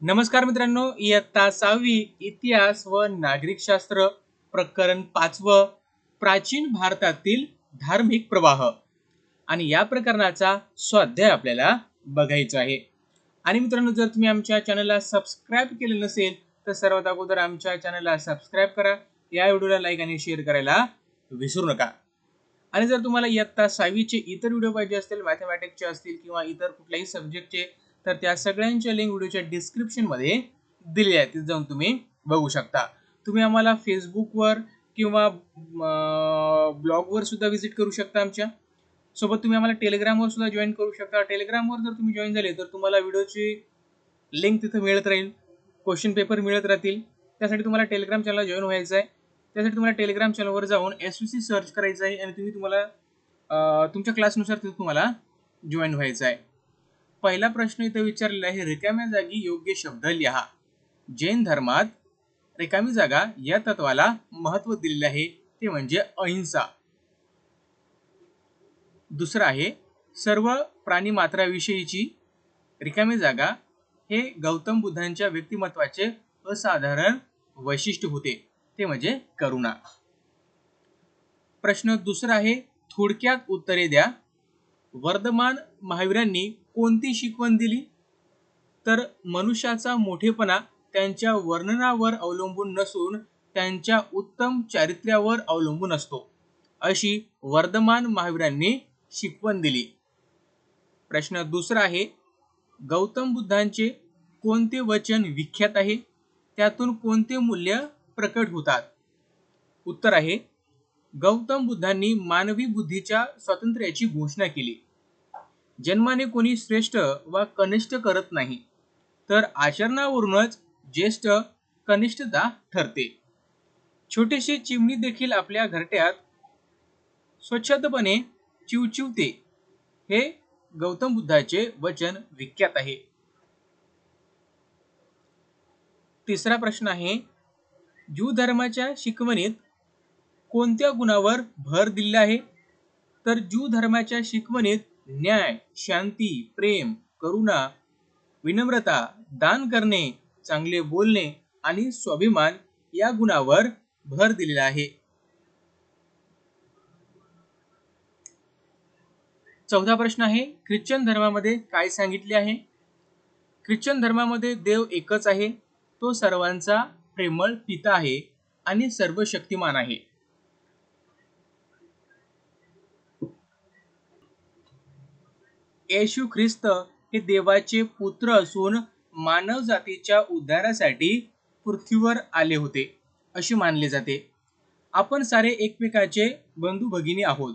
नमस्कार मित्रांनो, इयत्ता 6वी इतिहास व नागरिकशास्त्र प्रकरण 5 प्राचीन भारतातील धार्मिक प्रवाह आणि या प्रकरणाचा स्वाध्याय आपल्याला बघायचा आहे. आणि मित्रांनो, जर तुम्ही आमच्या चॅनलला सबस्क्राईब केले नसेल तर सर्वात अगोदर आमच्या चॅनलला सबस्क्राईब करा, या व्हिडिओला लाईक आणि शेअर करायला विसरू नका. आणि जर तुम्हाला इयत्ता 6वीचे इतर व्हिडिओ पाहिजे असतील, मॅथमॅटिक्सचे असतील किंवा इतर कुठल्याही सब्जेक्टचे, तर त्या सगळ्यांच्या लिंक व्हिडिओच्या डिस्क्रिप्शन मध्ये दिलेल्या आहेत, तिथे जाऊन तुम्ही बघू शकता. तुम्ही आम्हाला फेसबुकवर किंवा ब्लॉगवर सुद्धा विजिट करू शकता. आमच्या सोबत तुम्ही आम्हाला टेलिग्रामवर सुद्धा जॉईन करू शकता. टेलिग्रामवर जर तुम्ही जॉईन झाले तर तुम्हाला व्हिडिओची लिंक तिथे मिळत राहील, क्वेश्चन पेपर मिळत राहतील. त्यासाठी तुम्हाला टेलिग्राम चॅनलला जॉईन व्हायचं आहे. त्यासाठी तुम्हाला टेलिग्राम चॅनलवर जाऊन SVC सर्च करायचं आहे आणि तुम्हाला तुमच्या क्लासनुसार तिथे तुम्हाला जॉईन व्हायचं आहे. पहिला प्रश्न इथे विचारलेला आहे, रिकाम्या जागी योग्य शब्द लिहा. जैन धर्मात रिकामी जागा या तत्वाला महत्व दिलेले आहे, ते म्हणजे अहिंसा. दुसरा आहे, सर्व प्राणी मात्राविषयीची रिकामी जागा हे गौतम बुद्धांच्या व्यक्तिमत्वाचे असाधारण वैशिष्ट्य होते, ते म्हणजे करुणा. प्रश्न दुसरा आहे, थोडक्यात उत्तरे द्या. वर्धमान महावीरांनी कोणती शिकवण दिली? तर मनुष्याचा मोठेपणा त्यांच्या वर्णनावर अवलंबून नसून त्यांच्या उत्तम चारित्र्यावर अवलंबून असतो, अशी वर्धमान महावीरांनी शिकवण दिली. प्रश्न दुसरा आहे, गौतम बुद्धांचे कोणते वचन विख्यात आहे? त्यातून कोणते मूल्य प्रकट होतात? उत्तर आहे, गौतम बुद्धांनी मानवी बुद्धीच्या स्वातंत्र्याची घोषणा केली. जन्माने कोणी श्रेष्ठ वा कनिष्ठ करत नाही, तर आचरणावरूनच ज्येष्ठ कनिष्ठता ठरते. छोटीशी चिमणी देखील आपल्या घरट्यात स्वच्छंदपणे चिवचिवते, हे गौतम बुद्धाचे वचन विख्यात आहे. तिसरा प्रश्न आहे, ज्यू धर्माच्या शिकवणीत कोणत्या गुणावर भर दिला आहे? तर ज्यू धर्माच्या शिकवणीत न्याय, शांती, प्रेम, करुणा, विनम्रता, दान करणे, चांगले बोलणे आणि स्वाभिमान या गुणावर भर दिलेला आहे. चौथा प्रश्न आहे, ख्रिश्चन धर्मामध्ये काय सांगितले आहे? ख्रिश्चन धर्मामध्ये देव एकच आहे, तो सर्वांचा प्रेमळ पिता आहे आणि सर्वशक्तिमान आहे. येशू ख्रिस्त हे देवाचे पुत्र असून मानव जातीच्या उद्धारासाठी पृथ्वीवर आले होते, असे मानले जाते. आपण सारे एकमेकाचे बंधू भगिनी आहोत.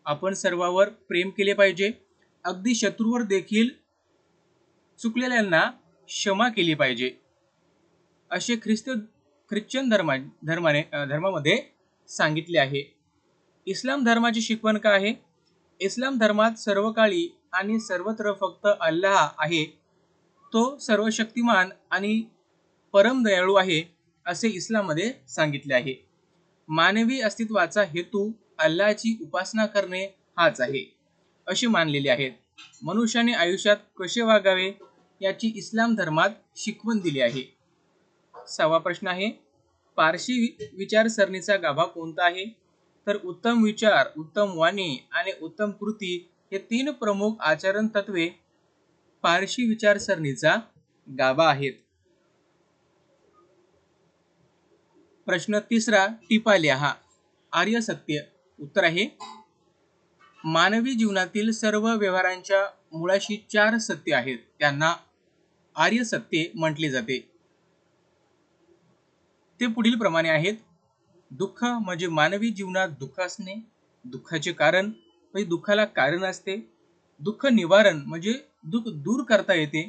आपण सर्वांवर प्रेम केले पाहिजे. अगदी शत्रूवर देखील चुकलेल्यांना क्षमा केली पाहिजे, असे ख्रिश्चन धर्मामध्ये सांगितले आहे. इस्लाम धर्माची शिकवण काय आहे? इस्लाम धर्मात सर्व काळी आणि सर्वत्र फक्त अल्लाह आहे, तो सर्वशक्तिमान आणि परम दयाळू आहे, असे इस्लाममध्ये सांगितले आहे. मानवी अस्तित्वाचा हेतू अल्लाहची उपासना करणे हाच आहे, असे मानलेले आहेत. मनुष्याने आयुष्यात कसे वागावे याची इस्लाम धर्मात शिकवण दिली आहे. 6वा प्रश्न आहे, पारशी विचारसरणीचा गाभा कोणता आहे? तर उत्तम विचार, उत्तम वाणी आणि उत्तम कृती हे 3 प्रमुख आचरण तत्वे पारशी विचारसरणीचा गाभा आहेत. प्रश्न तिसरा, टिपा लिहा. आर्य सत्य. उत्तर आहे, मानवी जीवनातील सर्व व्यवहारांच्या मुळाशी 4 सत्य आहेत, त्यांना आर्य सत्य म्हटले जाते. ते पुढील प्रमाणे आहेत. दुःख म्हणजे मानवी जीवनात दुःख असणे, दुःखाचे कारण म्हणजे दुःखाला कारण असते. दुःख निवारण म्हणजे दुःख दूर करता येते.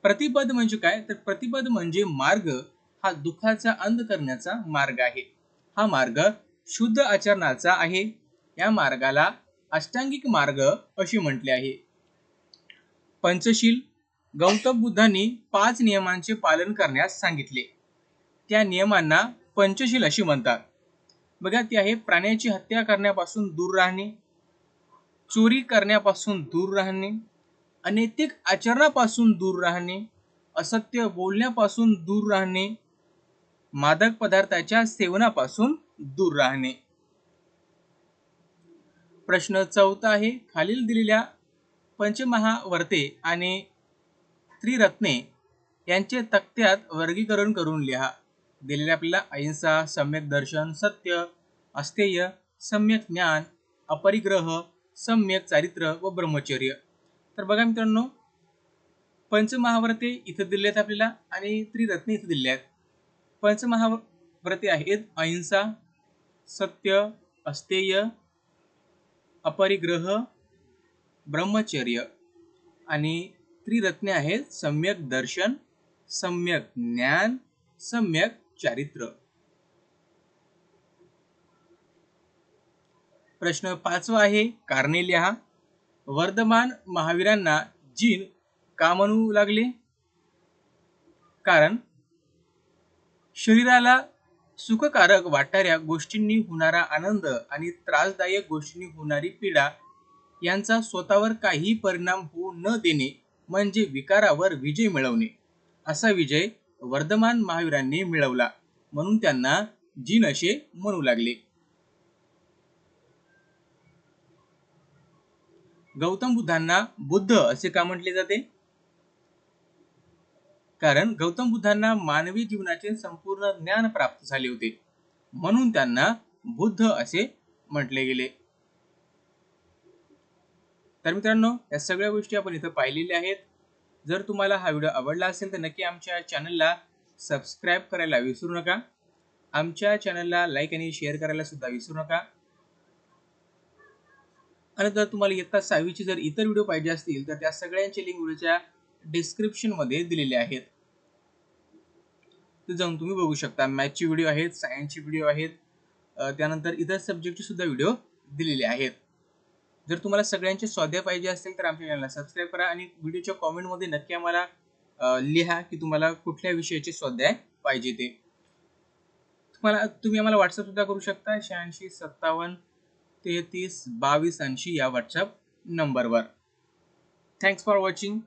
प्रतिपद म्हणजे काय? तर प्रतिपद म्हणजे मार्ग, हा दुःखाचा अंत करण्याचा मार्ग आहे. हा मार्ग शुद्ध आचरणाचा आहे. या मार्गाला अष्टांगिक मार्ग असे म्हटले आहे. पंचशील. गौतम बुद्धांनी 5 नियमांचे पालन करण्यास सांगितले. त्या नियमांना पंचशील अशी म्हणतात. बघा, ते आहे, प्राण्याची हत्या करण्यापासून दूर राहणे, चोरी करण्यापासून दूर राहणे, अनैतिक आचरणापासून दूर राहणे, असत्य बोलण्यापासून दूर राहणे, मादक पदार्थाच्या सेवनापासून दूर राहणे. प्रश्न 14 आहे, खालील दिलेल्या पंचमहावर्ते आणि त्रिरत्ने यांचे तक्त्यात वर्गीकरण करून लिहा. दिलेले आपल्याला अहिंसा, सम्यक दर्शन, सत्य, अस्तेय, सम्यक ज्ञान, अपरिग्रह, सम्यक चारित्र्य व ब्रह्मचर्य. तर बघा मित्रांनो, पंचमहाव्रते इथं दिले आहेत आपल्याला आणि त्रिरत्ने इथं दिले आहेत. पंचमहाव्रते आहेत अहिंसा, सत्य, अस्तेय, अपरिग्रह, ब्रह्मचर्य आणि त्रिरत्ने आहेत सम्यक दर्शन, सम्यक ज्ञान, सम्यक चारित्र्य. प्रश्न 5 आहे, कारणे लिहा. वर्धमान महावीरांना जीन का म्हणू लागले? कारण शरीराला सुखकारक वाटणाऱ्या गोष्टींनी होणारा आनंद आणि त्रासदायक गोष्टींनी होणारी पीडा यांचा स्वतःवर काही परिणाम होऊ न देणे म्हणजे विकारावर विजय मिळवणे. असा विजय वर्धमान महावीरांनी मिळवला म्हणून त्यांना जीन असे म्हणू लागले. गौतम बुद्धांना बुद्ध असे का म्हटले जाते? कारण गौतम बुद्धांना मानवी जीवनाचे संपूर्ण ज्ञान प्राप्त झाले होते म्हणून त्यांना बुद्ध असे म्हटले गेले. तर मित्रांनो, या सगळ्या गोष्टी आपण इथं पाहिलेल्या आहेत. जर तुम्हाला हा व्हिडिओ आवडला असेल तर नक्की आमच्या चॅनलला सबस्क्राईब करायला विसरू नका. आमच्या चॅनलला लाईक आणि शेअर करायला सुद्धा विसरू नका. आणि जर तुम्हाला इयत्ता 6वीचे जर इतर व्हिडिओ पाहिजे असतील तर त्या सगळ्यांचे लिंक व्हिडिओच्या डिस्क्रिप्शन मध्ये दिलेले आहेत. ते जाऊन तुम्ही बघू शकता. मॅथ्सचे व्हिडिओ आहेत, सायन्सचे व्हिडिओ आहेत, त्यानंतर इतर सब्जेक्टचे सुद्धा व्हिडिओ दिलेले आहेत. जर तुम्हाला सगळ्यांचे स्वाध्याय पाहिजे असतील तर आमच्या चॅनलला सबस्क्राईब करा आणि व्हिडिओच्या कॉमेंटमध्ये नक्की आम्हाला लिहा की तुम्हाला कुठल्या विषयाचे स्वाध्याय पाहिजे ते. तुम्ही आम्हाला व्हॉट्सअप सुद्धा करू शकता 86 57 33 22 80 या व्हॉट्सअप नंबरवर. Thanks for watching.